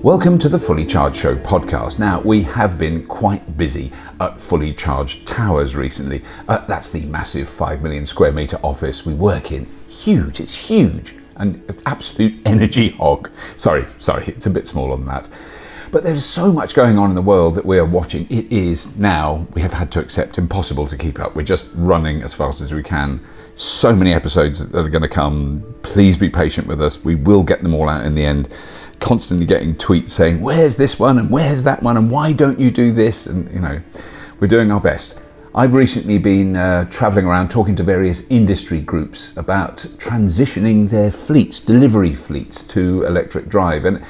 Welcome to the Fully Charged Show podcast. Now, we have been quite busy at Fully Charged Towers recently. That's the massive 5 million square metre office we work in. Huge, it's huge, and an absolute energy hog. Sorry, it's a bit smaller than that. But there's so much going on in the world that we are watching. It is now, we have had to accept, impossible to keep up. We're just running as fast as we can. So many episodes that are going to come. Please be patient with us. We will get them all out in the end. Constantly getting tweets saying, where's this one and where's that one and why don't you do this? And we're doing our best. I've recently been traveling around talking to various industry groups about transitioning their fleets, delivery fleets, to electric drive. And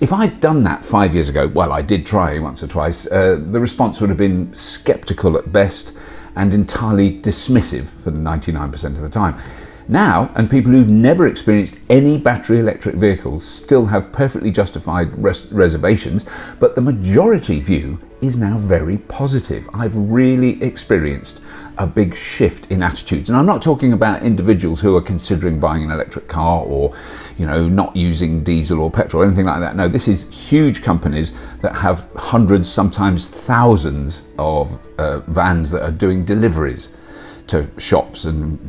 if I'd done that 5 years ago, well, I did try once or twice, the response would have been skeptical at best and entirely dismissive for 99% of the time. Now, and people who've never experienced any battery electric vehicles still have perfectly justified reservations, but the majority view is now very positive. I've really experienced a big shift in attitudes. And I'm not talking about individuals who are considering buying an electric car or, not using diesel or petrol or anything like that. No, this is huge companies that have hundreds, sometimes thousands of vans that are doing deliveries to shops and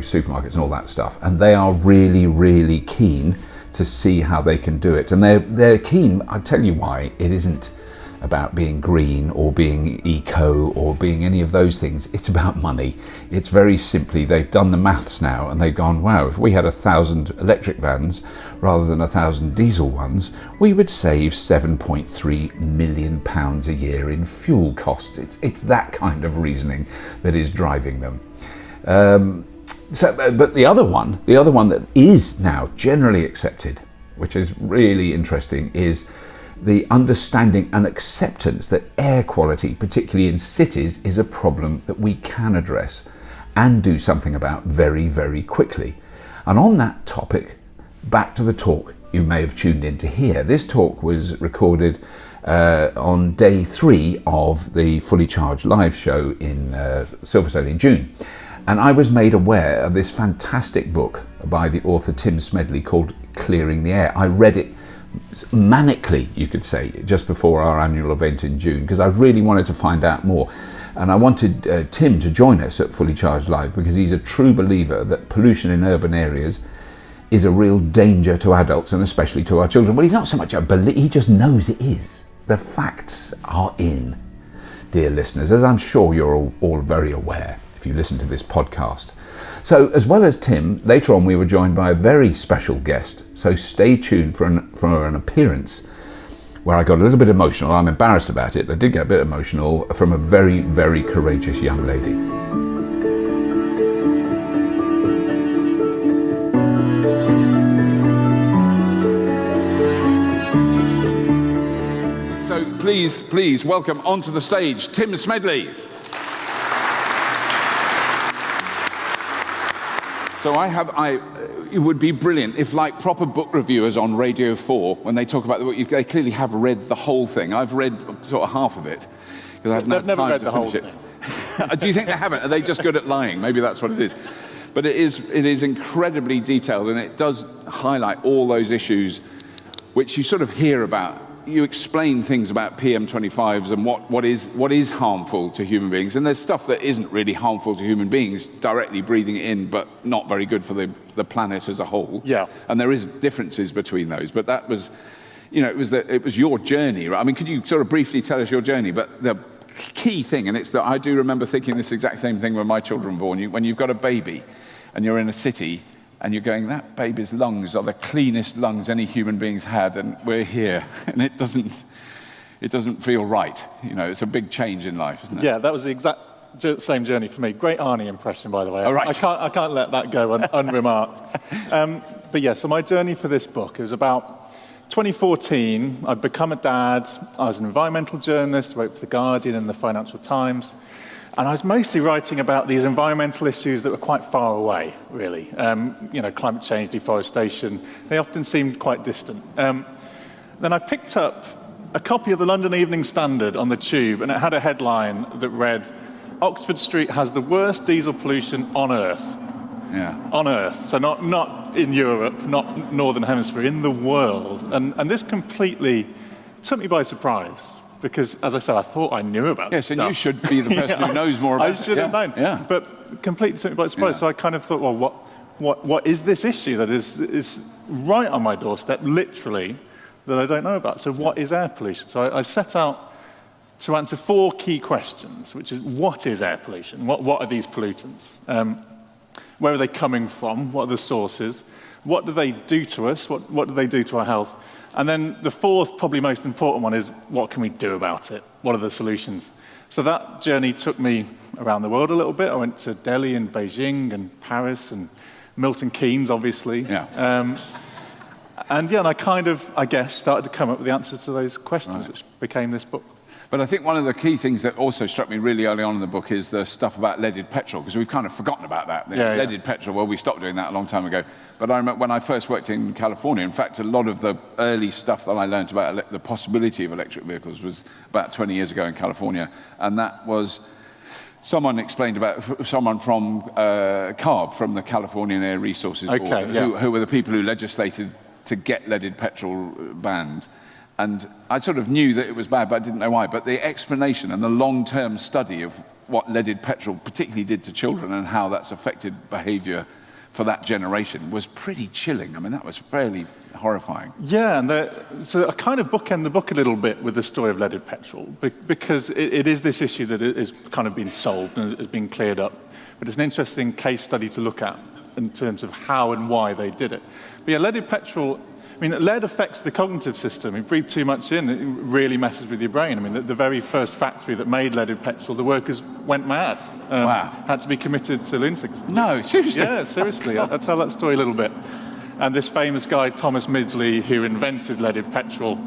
supermarkets and all that stuff, and they are really, really keen to see how they can do it. And they're keen. I'll tell you why. It isn't about being green or being eco or being any of those things. It's about money. It's very simply, they've done the maths now and they've gone, wow, if we had 1,000 electric vans rather than 1,000 diesel ones, we would save £7.3 million a year in fuel costs. It's that kind of reasoning that is driving them. But the other one that is now generally accepted, which is really interesting, is the understanding and acceptance that air quality, particularly in cities, is a problem that we can address and do something about very, very quickly. And on that topic, back to the talk you may have tuned in to hear. This talk was recorded on day 3 of the Fully Charged live show in Silverstone in June. And I was made aware of this fantastic book by the author Tim Smedley called Clearing the Air. I read it manically, you could say, just before our annual event in June, because I really wanted to find out more. And I wanted Tim to join us at Fully Charged Live because he's a true believer that pollution in urban areas is a real danger to adults and especially to our children. Well, he's not so much a believer, he just knows it is. The facts are in, dear listeners, as I'm sure you're all very aware if you listen to this podcast. So as well as Tim, later on we were joined by a very special guest, so stay tuned for an appearance where I got a little bit emotional. I'm embarrassed about it, I did get a bit emotional, from a very, very courageous young lady. So please welcome onto the stage Tim Smedley. So it would be brilliant if, like proper book reviewers on Radio 4, when they talk about the book, they clearly have read the whole thing. I've read sort of half of it because I've never read the whole thing. Do you think they haven't? Are they just good at lying? Maybe that's what it is. But it is incredibly detailed, and it does highlight all those issues which you sort of hear about. You explain things about PM25s and what is harmful to human beings, and there's stuff that isn't really harmful to human beings, directly breathing it in, but not very good for the planet as a whole. Yeah. And there is differences between those, but that was, it was your journey, right? I mean, could you sort of briefly tell us your journey? But the key thing, and it's that I do remember thinking this exact same thing when my children were born. When you've got a baby and you're in a city, and you're going, that baby's lungs are the cleanest lungs any human being's had, and we're here, and it doesn't feel right. It's a big change in life, isn't it? Yeah, that was the exact same journey for me. Great Arnie impression, by the way. Oh, right. I can't let that go unremarked. But yeah, so my journey for this book, it was about 2014. I'd become a dad. I was an environmental journalist, wrote for The Guardian and the Financial Times. And I was mostly writing about these environmental issues that were quite far away, really. Climate change, deforestation, they often seemed quite distant. Then I picked up a copy of the London Evening Standard on the tube, and it had a headline that read, "Oxford Street has the worst diesel pollution on Earth." Yeah. On Earth, so not in Europe, not Northern Hemisphere, in the world. And this completely took me by surprise, because, as I said, I thought I knew about this stuff. Yes, and you should be the person who knows more about it. I should have known, but completely took me by surprise. So I kind of thought, well, what is this issue that is right on my doorstep, literally, that I don't know about? So what is air pollution? So I set out to answer 4 key questions, which is, what is air pollution? What are these pollutants? Where are they coming from? What are the sources? What do they do to us? What do they do to our health? And then the 4th, probably most important one, is what can we do about it? What are the solutions? So that journey took me around the world a little bit. I went to Delhi and Beijing and Paris and Milton Keynes, obviously. Yeah. And I kind of, I guess, started to come up with the answers to those questions, which became this book. But I think one of the key things that also struck me really early on in the book is the stuff about leaded petrol, because we've kind of forgotten about that. Leaded petrol, well, we stopped doing that a long time ago. But I remember when I first worked in California, in fact, a lot of the early stuff that I learned about the possibility of electric vehicles was about 20 years ago in California. And that was, someone explained about, someone from CARB, from the Californian Air Resources Board, who were the people who legislated to get leaded petrol banned. And I sort of knew that it was bad, but I didn't know why. But the explanation and the long-term study of what leaded petrol particularly did to children and how that's affected behaviour for that generation was pretty chilling. I mean, that was fairly horrifying. Yeah, and so I kind of bookend the book a little bit with the story of leaded petrol, because it is this issue that is kind of been solved and has been cleared up. But it's an interesting case study to look at in terms of how and why they did it. But yeah, leaded petrol, I mean, lead affects the cognitive system. You breathe too much in, it really messes with your brain. I mean, the very first factory that made leaded petrol, the workers went mad. Had to be committed to lunatics. No, seriously? Yeah, seriously. I'll tell that story a little bit. And this famous guy, Thomas Midgley, who invented leaded petrol,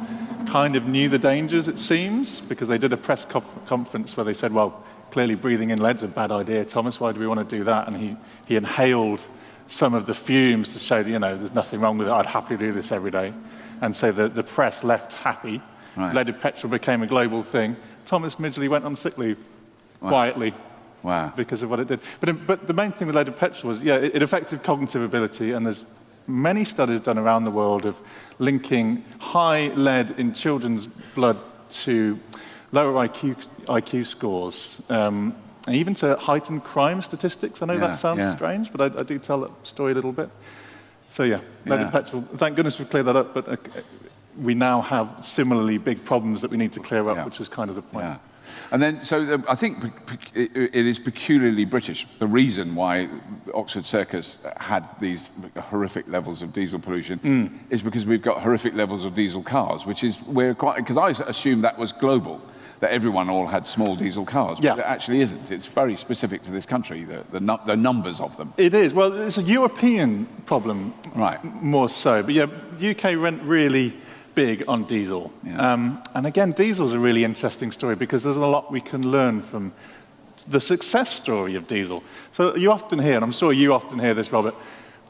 kind of knew the dangers, it seems, because they did a press conference where they said, well, clearly breathing in lead's a bad idea, Thomas, why do we want to do that? And he inhaled some of the fumes to show that, there's nothing wrong with it, I'd happily do this every day. And so the press left happy. Right. Leaded petrol became a global thing. Thomas Midgley went on sick leave, quietly, because of what it did. But the main thing with leaded petrol was, it affected cognitive ability, and there's many studies done around the world of linking high lead in children's blood to lower IQ scores, and even to heightened crime statistics. I know that sounds strange, but I do tell that story a little bit. So leaded petrol, thank goodness we've cleared that up, but we now have similarly big problems that we need to clear up, which is kind of the point. Yeah. And then, I think it is peculiarly British, the reason why Oxford Circus had these horrific levels of diesel pollution is because we've got horrific levels of diesel cars, which is, because I assumed that was global, that everyone all had small diesel cars, but it actually isn't. It's very specific to this country, the numbers of them. It is. Well, it's a European problem, more so. But UK went really big on diesel. Yeah. And again, diesel's a really interesting story because there's a lot we can learn from the success story of diesel. So you often hear, and I'm sure you often hear this, Robert,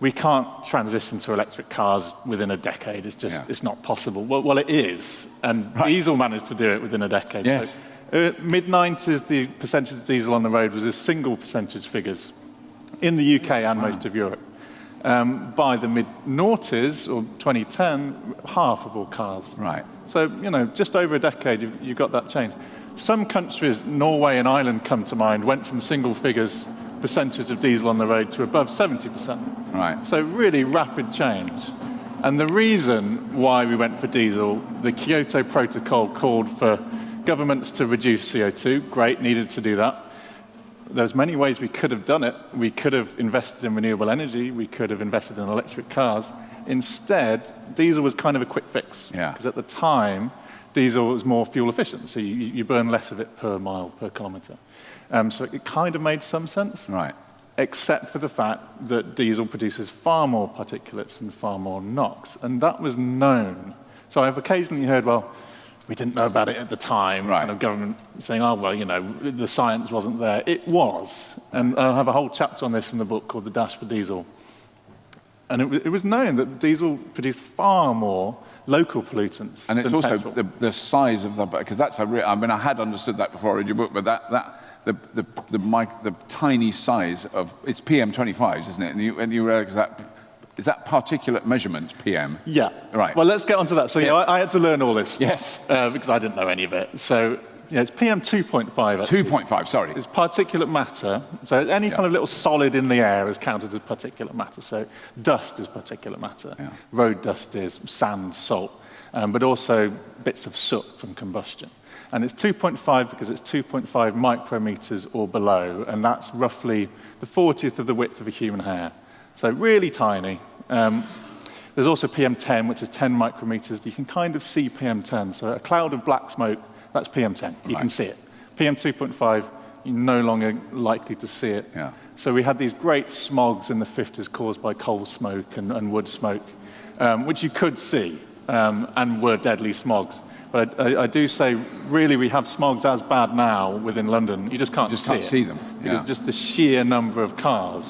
we can't transition to electric cars within a decade. It's just, it's not possible. Well, it is. And diesel managed to do it within a decade. Yes. So, mid-90s, the percentage of diesel on the road was a single percentage figures in the UK and most of Europe. By the mid-noughties, or 2010, half of all cars. Right. So, just over a decade, you've got that change. Some countries, Norway and Ireland come to mind, went from single figures percentage of diesel on the road to above 70%. Right. So really rapid change. And the reason why we went for diesel, the Kyoto Protocol called for governments to reduce CO2. Great, needed to do that. There's many ways we could have done it. We could have invested in renewable energy. We could have invested in electric cars. Instead, diesel was kind of a quick fix. Because at the time, diesel was more fuel efficient. So you burn less of it per mile, per kilometre. So it kind of made some sense. Right. Except for the fact that diesel produces far more particulates and far more NOx. And that was known. So I've occasionally heard, well, we didn't know about it at the time. Right. Kind of government saying, oh, well, the science wasn't there. It was. And I have a whole chapter on this in the book called The Dash for Diesel. And it was known that diesel produced far more local pollutants. And it's than also petrol. the size of the, because that's I had understood that before I read your book, but the tiny size of, it's PM25s, isn't it? And you realize that, is that particulate measurement, PM? Yeah. Right. Well, let's get onto that. So, I had to learn all this. Yes. Because I didn't know any of it. So, it's PM 2.5. 2.5, sorry. It's particulate matter. So any kind of little solid in the air is counted as particulate matter. So dust is particulate matter. Yeah. Road dust is sand, salt, but also bits of soot from combustion. And it's 2.5 because it's 2.5 micrometers or below, and that's roughly the 40th of the width of a human hair. So really tiny. There's also PM10, which is 10 micrometers. You can kind of see PM10. So a cloud of black smoke, that's PM10. You can see it. PM 2.5, you're no longer likely to see it. Yeah. So we had these great smogs in the 50s caused by coal smoke and wood smoke, which you could see and were deadly smogs. But I do say, really, we have smogs as bad now within London. You just can't see them. Because just the sheer number of cars.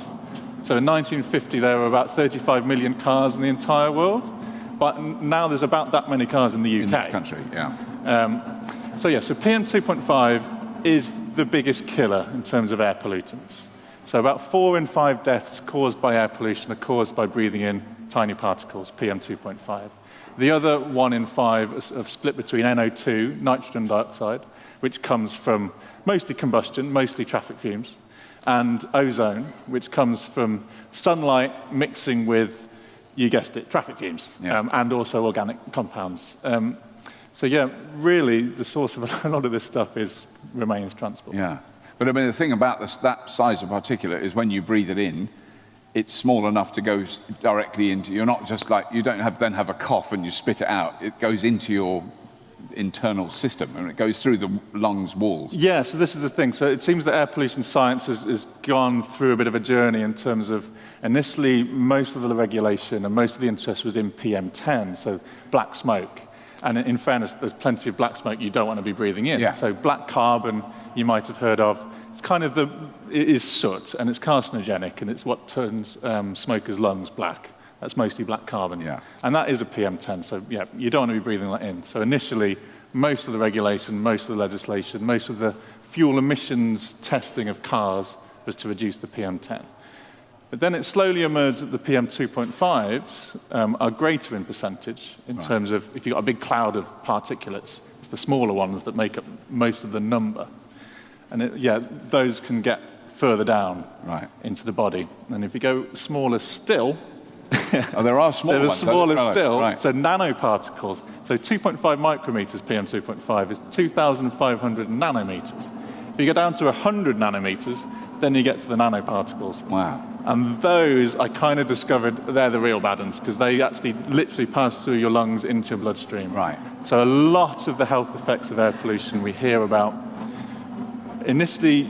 So in 1950, there were about 35 million cars in the entire world. But now there's about that many cars in the UK. In this country, yeah. So PM 2.5 is the biggest killer in terms of air pollutants. So about 4 in 5 deaths caused by air pollution are caused by breathing in tiny particles, PM 2.5. The other 1 in 5 are split between NO2, nitrogen dioxide, which comes from mostly combustion, mostly traffic fumes, and ozone, which comes from sunlight mixing with, you guessed it, traffic fumes, and also organic compounds. Really, the source of a lot of this stuff remains transport. Yeah. But I mean, the thing about that size of particulate is when you breathe it in, it's small enough to go directly into, you're not just like, you don't then have a cough and you spit it out. It goes into your internal system and it goes through the lungs walls. Yeah, so this is the thing. So it seems that air pollution science has gone through a bit of a journey in terms of, initially, most of the regulation and most of the interest was in PM10, so black smoke. And in fairness, there's plenty of black smoke you don't want to be breathing in. Yeah. So black carbon, you might have heard of. It's kind of it is soot, and it's carcinogenic, and it's what turns smokers' lungs black. That's mostly black carbon. Yeah. And that is a PM10, so you don't want to be breathing that in. So initially, most of the regulation, most of the legislation, most of the fuel emissions testing of cars was to reduce the PM10. But then it slowly emerged that the PM 2.5s are greater in percentage in terms of, if you've got a big cloud of particulates, it's the smaller ones that make up most of the number. And those can get further down into the body. And if you go smaller still, there are smaller ones. Smaller still, so nanoparticles. So 2.5 micrometers PM 2.5 is 2,500 nanometers. If you go down to 100 nanometers, then you get to the nanoparticles. Wow. And those, I kind of discovered, they're the real bad ones, because they actually literally pass through your lungs into your bloodstream. Right. So a lot of the health effects of air pollution we hear about, initially,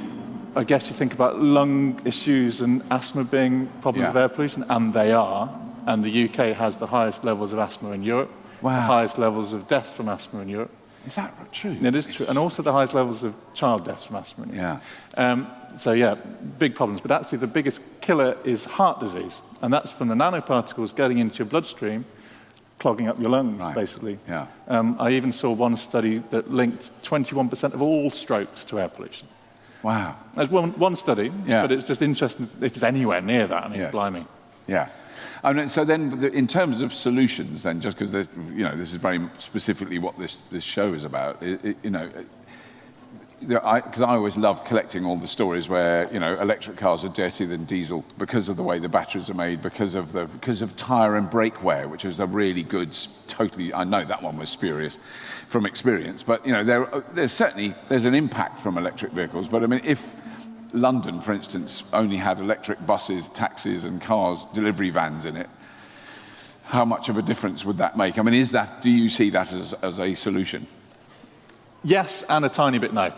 I guess you think about lung issues and asthma being problems of air pollution, and they are. And the UK has the highest levels of asthma in Europe, the highest levels of deaths from asthma in Europe. Is that true? It is true. And also the highest levels of child deaths from asthma in Europe. Yeah. Big problems. But actually the biggest killer is heart disease. And that's from the nanoparticles getting into your bloodstream, clogging up your lungs, basically. Yeah. I even saw one study that linked 21% of all strokes to air pollution. Wow. That's one study, but it's just interesting if it's anywhere near that. I mean, blimey. Yeah. And so then, in terms of solutions, then, just because this is very specifically what this show is about, because I always love collecting all the stories where electric cars are dirtier than diesel because of the way the batteries are made, because of tyre and brake wear, which is a really good, totally. I know that one was spurious from experience, but there's an impact from electric vehicles. But I mean, if London, for instance, only had electric buses, taxis, and cars, delivery vans in it, how much of a difference would that make? I mean, do you see that as a solution? Yes, and a tiny bit no.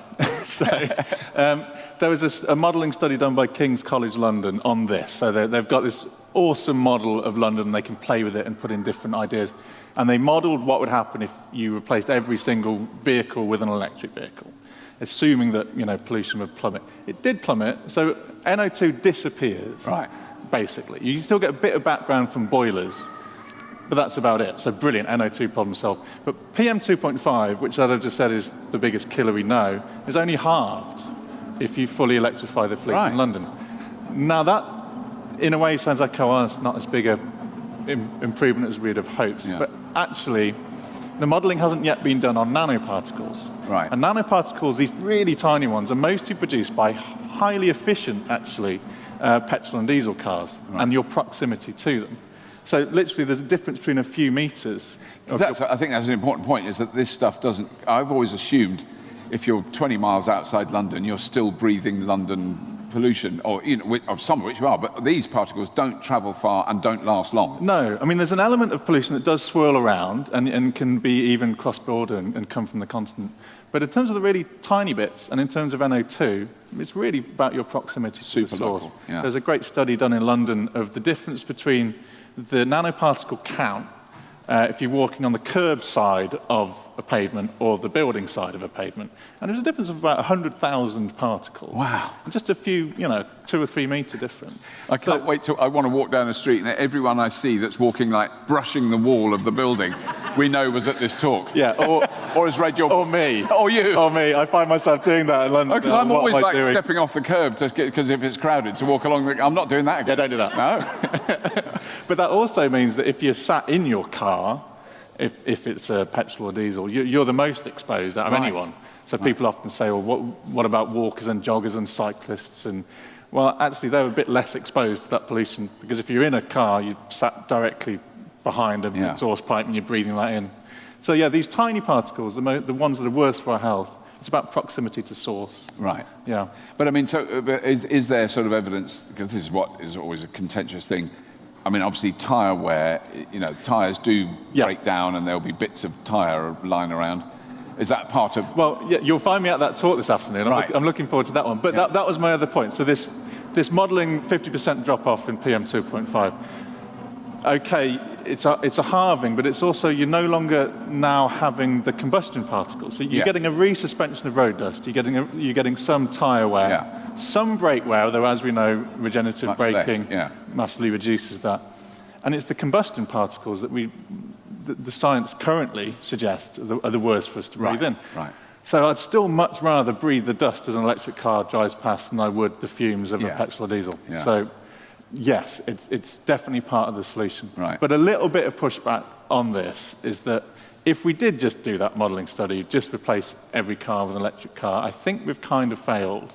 There was a modelling study done by King's College London on this. So they've got this awesome model of London, and they can play with it and put in different ideas. And they modeled what would happen if you replaced every single vehicle with an electric vehicle, assuming that, pollution would plummet. It did plummet, so NO2 disappears, basically. You still get a bit of background from boilers, but that's about it. So brilliant, NO2 problem solved. But PM 2.5, which, as I've just said, is the biggest killer we know, is only halved if you fully electrify the fleet in London. Now that, in a way, sounds like, it's not as big a improvement as we'd have hoped. Yeah. But actually, the modelling hasn't yet been done on nanoparticles. Right. And nanoparticles, these really tiny ones, are mostly produced by highly efficient, actually, petrol and diesel cars, and your proximity to them. So literally, there's a difference between a few meters. I think that's an important point, is that this stuff doesn't... I've always assumed if you're 20 miles outside London, you're still breathing London pollution, or of some of which you are, but these particles don't travel far and don't last long. No, I mean, there's an element of pollution that does swirl around and can be even cross-border and come from the continent. But in terms of the really tiny bits, and in terms of NO2, it's really about your proximity to the source. Local, yeah. There's a great study done in London of the difference between the nanoparticle count if you're walking on the curb side of a pavement or the building side of a pavement. And there's a difference of about 100,000 particles. Wow. Just a few, 2 or 3 meter difference. I can't wait till I want to walk down the street and everyone I see that's walking, like, brushing the wall of the building, we know was at this talk. Yeah, or has read your... Or me. Or you. Or me. I find myself doing that in London. Because I'm always, stepping off the curb because if it's crowded, to walk along I'm not doing that again. Yeah, don't do that. No. But that also means that if you're sat in your car, if it's a petrol or diesel, you're the most exposed out of anyone. So people often say, well, what about walkers and joggers and cyclists? And, well, actually, they're a bit less exposed to that pollution, because if you're in a car, you're sat directly behind an exhaust pipe and you're breathing that in. So, yeah, these tiny particles, the ones that are worst for our health, it's about proximity to source. Right. Yeah. But, I mean, so is there sort of evidence, because this is what is always a contentious thing, I mean, obviously, tyre wear, tyres do break down and there'll be bits of tyre lying around. Is that part of... Well, yeah, you'll find me at that talk this afternoon. I'm looking forward to that one. But that was my other point. So this modelling 50% drop-off in PM 2.5, okay, it's a halving, but it's also, you're no longer now having the combustion particles. So you're getting a resuspension of road dust. You're getting some tyre wear. Some brake wear, though, as we know, regenerative braking massively reduces that. And it's the combustion particles that the science currently suggests are the worst for us to breathe in. Right. So I'd still much rather breathe the dust as an electric car drives past than I would the fumes of a petrol or diesel. Yeah. So, yes, it's definitely part of the solution. Right. But a little bit of pushback on this is that if we did just do that modelling study, just replace every car with an electric car, I think we've kind of failed.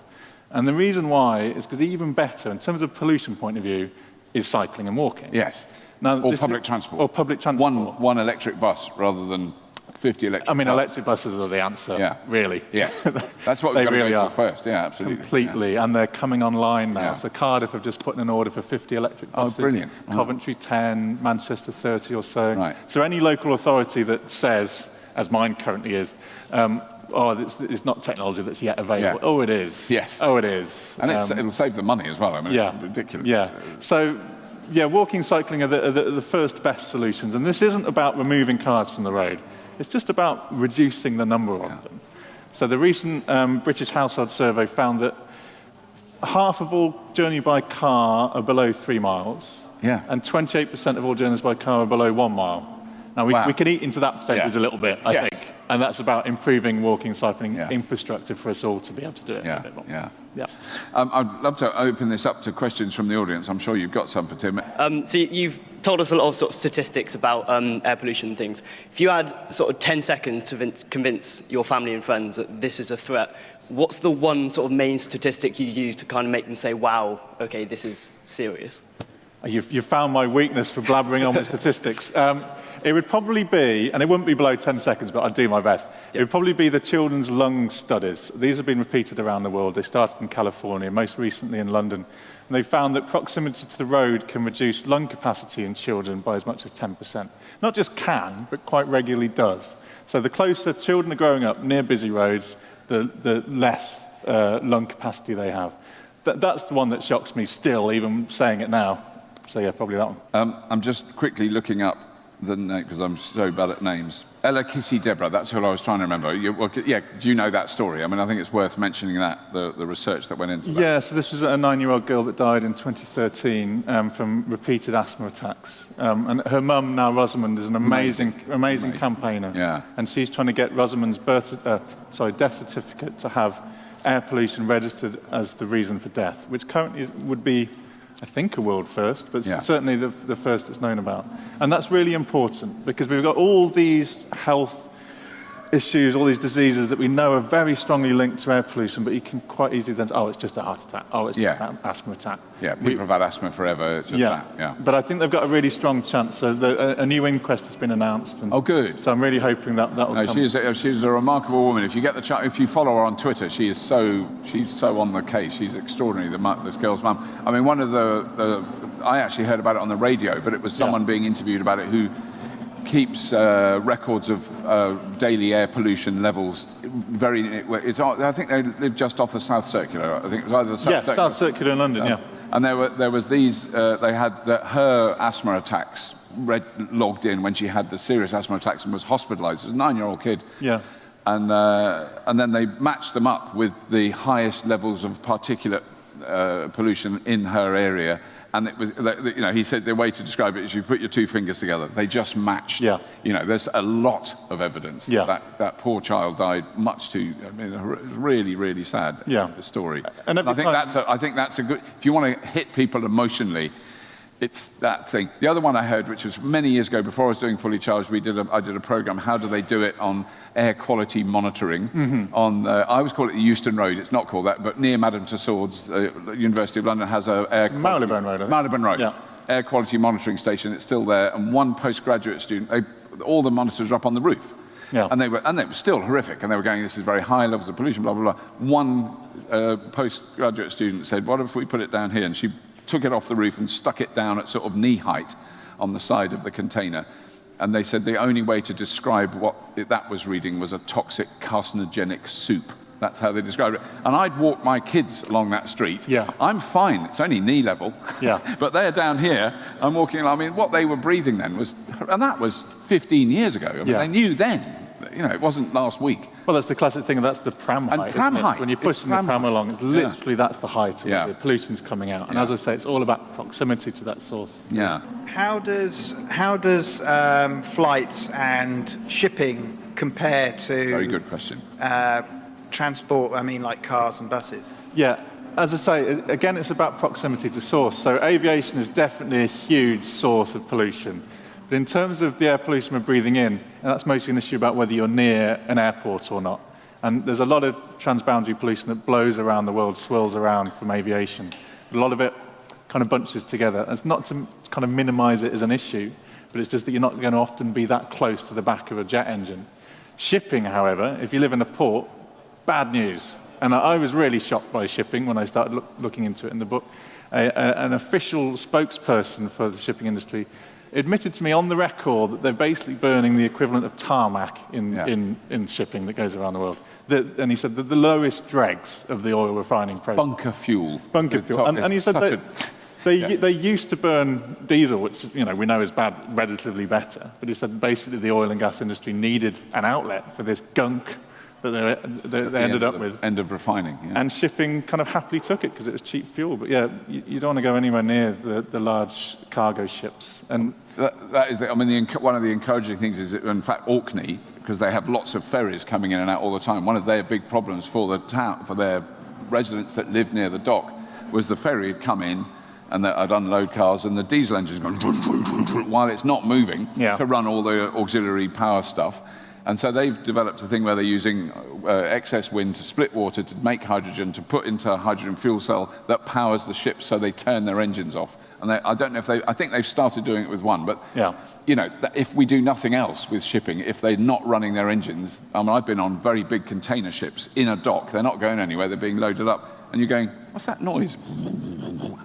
And the reason why is because even better, in terms of pollution point of view, is cycling and walking. Yes. Now, or public transport. Or public transport. One electric bus rather than 50 electric cars. Electric buses are the answer, really. Yes. That's what we've got to go for first, absolutely. Completely, and they're coming online now. So Cardiff have just put in an order for 50 electric buses. Oh, brilliant. Coventry 10, Manchester 30 or so. Right. So any local authority that says, as mine currently is, it's not technology that's yet available. Yeah. Oh, it is. Yes. Oh, it is. And it'll save the money as well. I mean, it's ridiculous. Yeah. So, walking, cycling are the first best solutions. And this isn't about removing cars from the road. It's just about reducing the number of them. So the recent British Household Survey found that half of all journeys by car are below 3 miles. Yeah. And 28% of all journeys by car are below 1 mile. Now, we can eat into that percentage a little bit, I think. And that's about improving walking, cycling infrastructure for us all to be able to do it a bit more. Yeah. I'd love to open this up to questions from the audience. I'm sure you've got some for Tim. So you've told us a lot of sort of statistics about air pollution and things. If you had sort of 10 seconds to convince your family and friends that this is a threat, what's the one sort of main statistic you use to kind of make them say, wow, okay, this is serious? You've found my weakness for blabbering on with statistics. It would probably be, and it wouldn't be below 10 seconds, but I'd do my best. It would probably be the children's lung studies. These have been repeated around the world. They started in California, most recently in London. And they found that proximity to the road can reduce lung capacity in children by as much as 10%. Not just can, but quite regularly does. So the closer children are growing up near busy roads, the less lung capacity they have. That's the one that shocks me still, even saying it now. So yeah, probably that one. I'm just quickly looking up the name, because I'm so bad at names. Ella Kissy Deborah, that's who I was trying to remember. Do you know that story? I mean, I think it's worth mentioning that, the research that went into that. Yeah, so this was a 9-year-old girl that died in 2013 from repeated asthma attacks. And her mum, now Rosamund, is an amazing campaigner. Yeah. And she's trying to get Rosamund's death certificate to have air pollution registered as the reason for death, which currently would be, I think, a world first, but certainly the first that's known about. And that's really important because we've got all these health issues, all these diseases that we know are very strongly linked to air pollution, but you can quite easily then say, oh, it's just a heart attack. Oh, it's just an asthma attack. Yeah, people have had asthma forever. It's just that. Yeah. But I think they've got a really strong chance. So a new inquest has been announced. And good. So I'm really hoping that will come. She's a remarkable woman. If you get the chance, if you follow her on Twitter, she's so on the case. She's extraordinary. This girl's mum. I mean, one of I actually heard about it on the radio, but it was someone being interviewed about it who keeps records of daily air pollution levels. I think they live just off the South Circular. I think it was either the South Circular. South Circular in London. Yeah. And there was these. They had her asthma attacks logged in when she had the serious asthma attacks and was hospitalised as a 9-year-old kid. Yeah. And then they matched them up with the highest levels of particulate pollution in her area. And it was, he said the way to describe it is you put your two fingers together. They just matched. Yeah. There's a lot of evidence that poor child died much too. I mean, really, really sad story. And I think that's a good. If you want to hit people emotionally, it's that thing. The other one I heard, which was many years ago, before I was doing Fully Charged, I did a program. How do they do it on air quality monitoring? On I always call it the Euston Road. It's not called that, but near Madame Tussauds, University of London has a Marylebone Road. Marylebone Road. Air quality monitoring station. It's still there. And one postgraduate student, all the monitors are up on the roof. Yeah. And they were still horrific. And they were going, this is very high levels of pollution, blah blah blah. One postgraduate student said, what if we put it down here? And she took it off the roof and stuck it down at sort of knee height on the side of the container. And they said the only way to describe what that was reading was a toxic carcinogenic soup. That's how they described it. And I'd walk my kids along that street. Yeah. I'm fine. It's only knee level. Yeah. But they're down here. I'm walking along. I mean, what they were breathing then was, and that was 15 years ago. I mean, they knew then. It wasn't last week. Well, that's the classic thing. That's the pram height. Pram height. When you're pushing the pram along, it's literally that's the height. The pollution's coming out. And as I say, it's all about proximity to that source. Yeah. How does flights and shipping compare to? Very good question. Transport. I mean, like cars and buses. Yeah. As I say, again, it's about proximity to source. So aviation is definitely a huge source of pollution. But in terms of the air pollution we're breathing in, and that's mostly an issue about whether you're near an airport or not. And there's a lot of transboundary pollution that blows around the world, swirls around from aviation. A lot of it kind of bunches together. And it's not to kind of minimize it as an issue, but it's just that you're not going to often be that close to the back of a jet engine. Shipping, however, if you live in a port, bad news. And I was really shocked by shipping when I started looking into it in the book. An official spokesperson for the shipping industry admitted to me on the record that they're basically burning the equivalent of tarmac in shipping that goes around the world. And he said that the lowest dregs of the oil refining process. Bunker fuel. And he said that they used to burn diesel, which we know is bad, relatively better. But he said basically the oil and gas industry needed an outlet for this gunk that they ended up with. End of refining. Yeah. And shipping kind of happily took it because it was cheap fuel. But you don't want to go anywhere near the large cargo ships. And that is, one of the encouraging things is that, in fact, Orkney, because they have lots of ferries coming in and out all the time, one of their big problems for the town, for their residents that live near the dock, was the ferry had come in and I'd unload cars and the diesel engine's going while it's not moving to run all the auxiliary power stuff. And so they've developed a thing where they're using excess wind to split water to make hydrogen, to put into a hydrogen fuel cell that powers the ships so they turn their engines off. And I don't know if I think they've started doing it with one, but if we do nothing else with shipping, if they're not running their engines, I've been on very big container ships in a dock, they're not going anywhere, they're being loaded up. and you're going, what's that noise?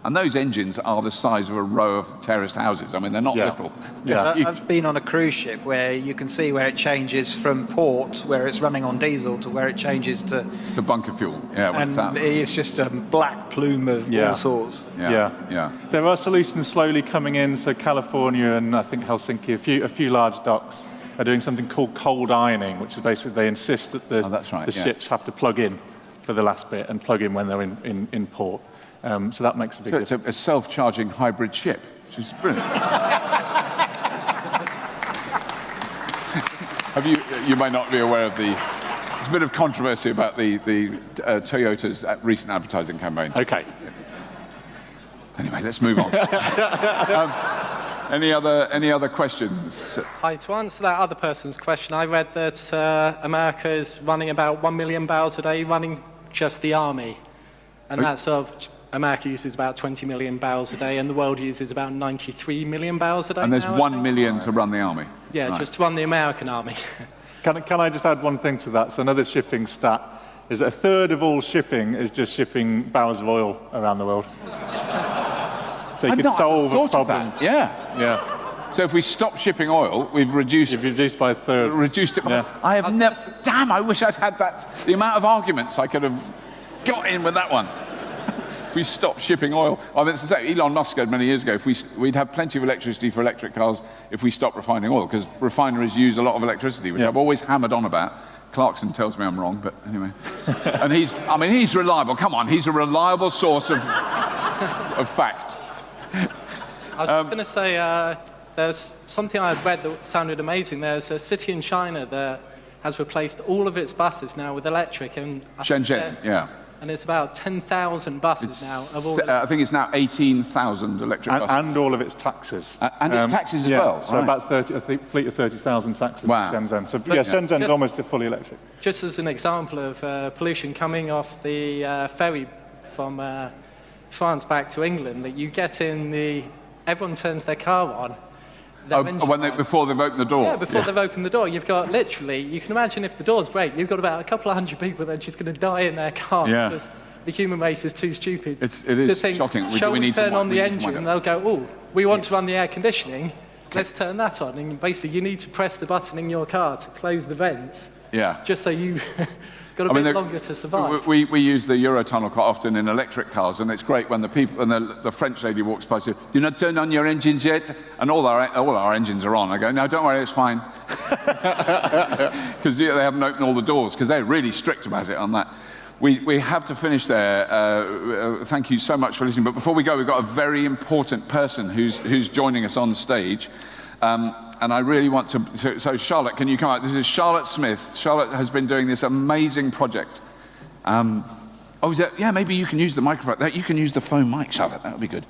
And those engines are the size of a row of terraced houses. I mean, they're not little. Yeah. I've been on a cruise ship where you can see where it changes from port, where it's running on diesel, to where it changes to bunker fuel. Yeah, when and it's out. it's just a black plume of all sorts. Yeah. There are solutions slowly coming in. So California and I think Helsinki, a few large docks are doing something called cold ironing, which is basically they insist that the ships have to plug in for the last bit and plug in when they're in port. So that makes a big difference. It's a self-charging hybrid ship, which is brilliant. You may not be aware of there's a bit of controversy about the Toyota's recent advertising campaign. Okay. Anyway, let's move on. Any other questions? Hi, to answer that other person's question, I read that America is running about 1 million barrels a day, running just the army. And that's America uses about 20 million barrels a day, and the world uses about 93 million barrels a day. And there's 1 million to run the army? Yeah, right. Just to run the American army. Can I just add one thing to that? So another shipping stat is that a third of all shipping is just shipping barrels of oil around the world. So you could solve a problem. Yeah. So if we stop shipping oil, we've reduced... You've reduced by a third. Reduced it by... Yeah. I have never... Damn, I wish I'd had that. The amount of arguments I could have got in with that one. If we stopped shipping oil. I mean, Elon Musk said many years ago, we'd have plenty of electricity for electric cars if we stopped refining oil, because refineries use a lot of electricity, which I've always hammered on about. Clarkson tells me I'm wrong, but anyway. And he's reliable. Come on, he's a reliable source of fact. I was just going to say, there's something I read that sounded amazing. There's a city in China that has replaced all of its buses now with electric. And Shenzhen, yeah. And it's about 10,000 buses now. I think it's now 18,000 electric buses. And all of its taxes. And its taxes as well. So about 30, a fleet of 30,000 taxes in Shenzhen. So Shenzhen's almost fully electric. Just as an example of pollution coming off the ferry from France back to England, that you get everyone turns their car on. Before they've opened the door. Yeah, before they've opened the door. You've got literally, you can imagine if the doors break, you've got about a couple of hundred people that are just going to die in their car because the human race is too stupid it is to think, shocking. We need turn on the engine, and they'll go, oh, we want to run the air conditioning, let's turn that on. And basically, you need to press the button in your car to close the vents. Yeah. Just so you... got a bit longer to survive. We use the Eurotunnel quite often in electric cars, and it's great when the French lady walks by and says, "Do you not turn on your engines yet?" And all our engines are on. I go, "No, don't worry, it's fine," because they haven't opened all the doors, because they're really strict about it on that. We have to finish there. Thank you so much for listening. But before we go, we've got a very important person who's joining us on stage. And I really want to... So Charlotte, can you come out? This is Charlotte Smith. Charlotte has been doing this amazing project. Maybe you can use the microphone. You can use the phone mic, Charlotte. That would be good.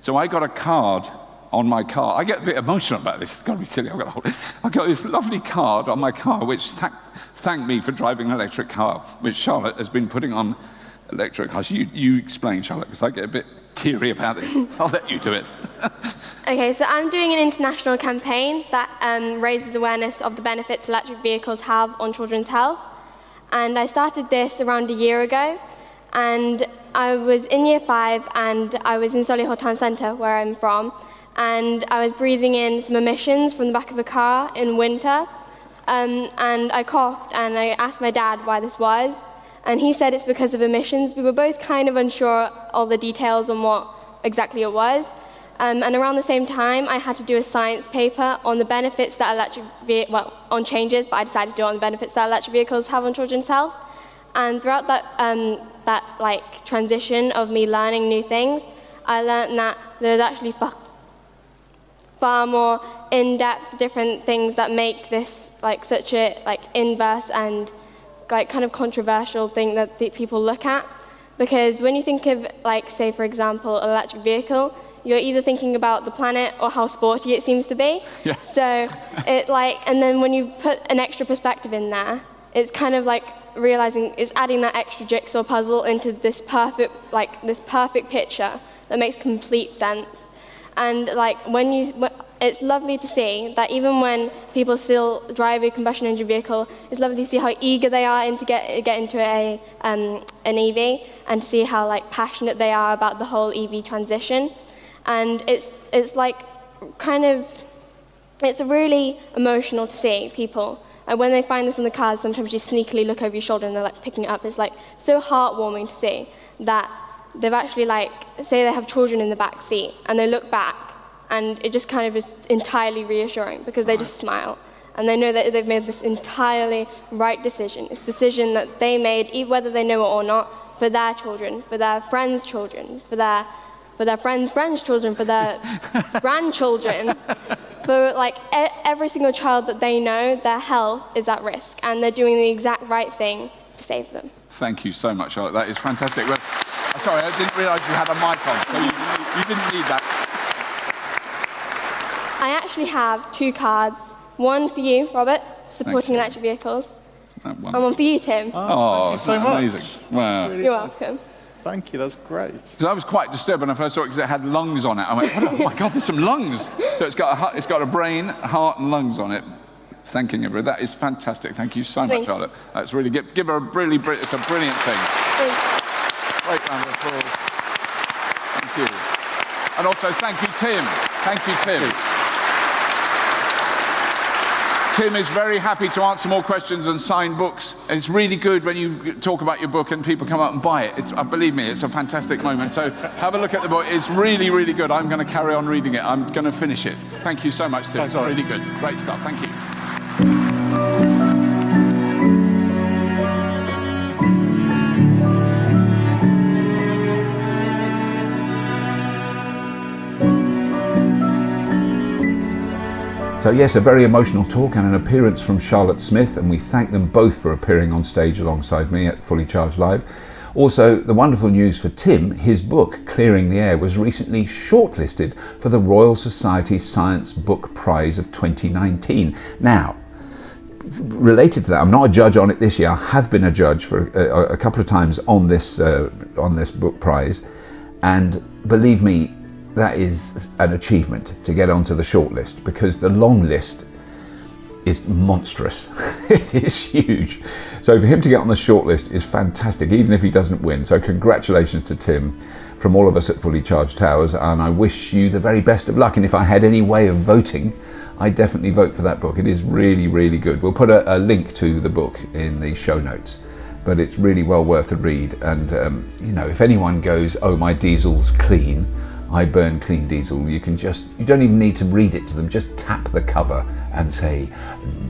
So I got a card on my car. I get a bit emotional about this. It's going to be silly. I got this lovely card on my car which thanked me for driving an electric car, which Charlotte has been putting on electric cars. You explain, Charlotte, because I get a bit teary about this. I'll let you do it. Okay, so I'm doing an international campaign that raises awareness of the benefits electric vehicles have on children's health. And I started this around a year ago. And I was in year 5, and I was in Solihull Town Centre, where I'm from. And I was breathing in some emissions from the back of a car in winter. And I coughed, and I asked my dad why this was. And he said it's because of emissions. We were both kind of unsure all the details on what exactly it was. And around the same time, I had to do a science paper on the benefits that on changes, but I decided to do it on the benefits that electric vehicles have on children's health. And throughout that transition of me learning new things, I learned that there's actually far more in-depth different things that make this such a inverse and kind of controversial thing that people look at. Because when you think of say for example, an electric vehicle, you're either thinking about the planet or how sporty it seems to be. Yeah. So and then when you put an extra perspective in there, it's kind of realizing it's adding that extra jigsaw puzzle into this perfect picture that makes complete sense. And it's lovely to see that even when people still drive a combustion engine vehicle, it's lovely to see how eager they are to get into an EV, and to see how like passionate they are about the whole EV transition. And it's like kind of, it's really emotional to see people. And when they find this in the cars, sometimes you sneakily look over your shoulder and they're like picking it up. It's like so heartwarming to see that they've actually like, say they have children in the back seat and they look back, and it just kind of is entirely reassuring because they just smile. And they know that they've made this entirely right decision. It's a decision that they made, even whether they know it or not, for their children, for their friends' children, for their friends' grandchildren, for their grandchildren. For like every single child that they know, their health is at risk, and they're doing the exact right thing to save them. Thank you so much, Charlotte. That is fantastic. Well, sorry, I didn't realise you had a mic on, so you didn't need that. I actually have 2 cards. One for you, Robert, supporting electric vehicles, and one for you, Tim. Oh, thank you so amazing. much. Wow. You're welcome. Thank you, that's great. Because I was quite disturbed when I first saw it because it had lungs on it. I went, oh my God, there's some lungs. So it's got a brain, heart, and lungs on it. Thanking everybody. That is fantastic. Thank you so much, Charlotte. That's really good. Give her a really, it's a brilliant thing. Great round of applause. Thank you. And also, thank you, Tim. Thank you, Tim. Tim is very happy to answer more questions and sign books. And it's really good when you talk about your book and people come up and buy it. Believe me, it's a fantastic moment. So have a look at the book. It's really, really good. I'm going to carry on reading it. I'm going to finish it. Thank you so much, Tim. It's really good. Great stuff. Thank you. So yes, a very emotional talk and an appearance from Charlotte Smith, and we thank them both for appearing on stage alongside me at Fully Charged Live. Also, the wonderful news for Tim, his book, Clearing the Air, was recently shortlisted for the Royal Society Science Book Prize of 2019. Now, related to that, I'm not a judge on it this year. I have been a judge for a couple of times on this book prize, and believe me, that is an achievement to get onto the shortlist, because the long list is monstrous. It is huge. So for him to get on the shortlist is fantastic, even if he doesn't win. So congratulations to Tim from all of us at Fully Charged Towers, and I wish you the very best of luck. And if I had any way of voting, I'd definitely vote for that book. It is really, really good. We'll put a link to the book in the show notes, but it's really well worth a read. And you know, if anyone goes, oh, my diesel's clean, I burn clean diesel, you don't even need to read it to them, just tap the cover and say,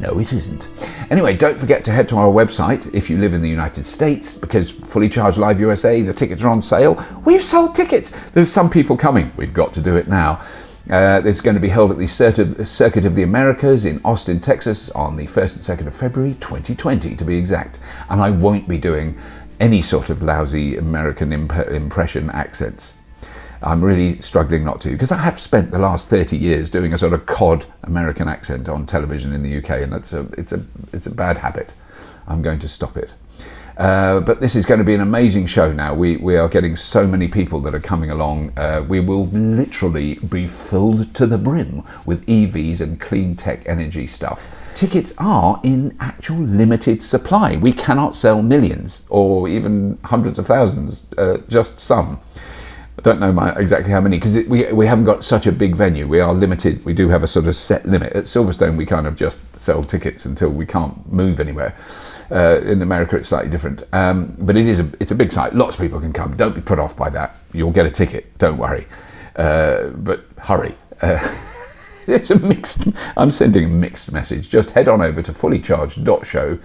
no it isn't. Anyway, don't forget to head to our website if you live in the United States, because Fully Charged Live USA, the tickets are on sale. We've sold tickets. There's some people coming. We've got to do it now. It's going to be held at the Circuit of the Americas in Austin, Texas on the 1st and 2nd of February 2020 to be exact. And I won't be doing any sort of lousy American impression accents. I'm really struggling not to, because I have spent the last 30 years doing a sort of cod American accent on television in the UK, and it's a bad habit. I'm going to stop it. But this is going to be an amazing show now. We are getting so many people that are coming along. We will literally be filled to the brim with EVs and clean tech energy stuff. Tickets are in actual limited supply. We cannot sell millions or even hundreds of thousands, just some. I don't know exactly how many, because we haven't got such a big venue. We are limited. We do have a sort of set limit. At Silverstone, we kind of just sell tickets until we can't move anywhere. In America, it's slightly different. But it's a big site. Lots of people can come. Don't be put off by that. You'll get a ticket. Don't worry. But hurry. I'm sending a mixed message. Just head on over to fullycharged.show.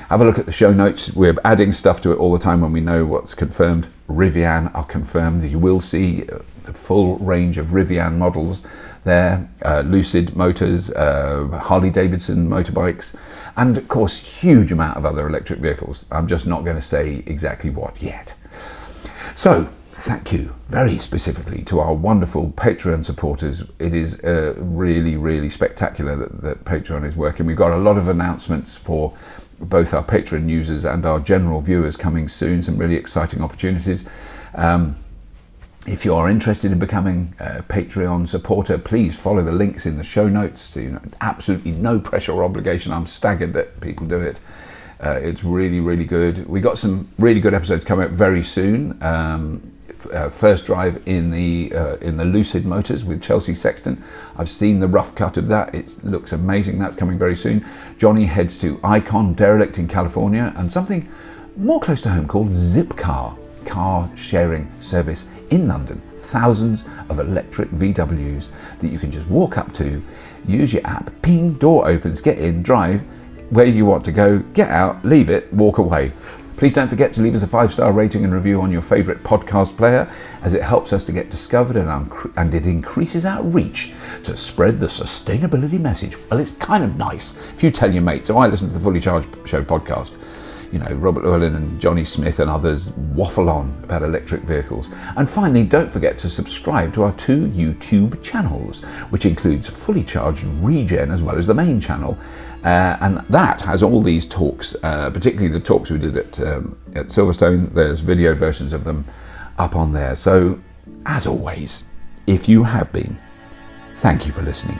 Have a look at the show notes. We're adding stuff to it all the time when we know what's confirmed. Rivian are confirmed. You will see the full range of Rivian models there. Lucid Motors, Harley Davidson motorbikes, and of course huge amount of other electric vehicles. I'm just not going to say exactly what yet. So thank you very specifically to our wonderful Patreon supporters. It is really, really spectacular that Patreon is working. We've got a lot of announcements for both our Patreon users and our general viewers coming soon. Some really exciting opportunities. If you are interested in becoming a Patreon supporter, please follow the links in the show notes. So, absolutely no pressure or obligation. I'm staggered that people do it. It's really, really good. We got some really good episodes coming up very soon. First drive in the Lucid Motors with Chelsea Sexton. I've seen the rough cut of that. It looks amazing. That's coming very soon. Johnny heads to Icon Derelict in California and something more close to home called Zipcar, car sharing service in London. Thousands of electric VWs that you can just walk up to, use your app, ping, door opens, get in, drive where you want to go, get out, leave it, walk away. Please don't forget to leave us a 5-star rating and review on your favourite podcast player, as it helps us to get discovered and it increases our reach to spread the sustainability message. Well, it's kind of nice if you tell your mates. So I listen to the Fully Charged Show podcast. Robert Llewellyn and Johnny Smith and others waffle on about electric vehicles. And finally, don't forget to subscribe to our 2 YouTube channels, which includes Fully Charged Regen as well as the main channel. And that has all these talks, particularly the talks we did at Silverstone. There's video versions of them up on there. So, as always, if you have been, thank you for listening.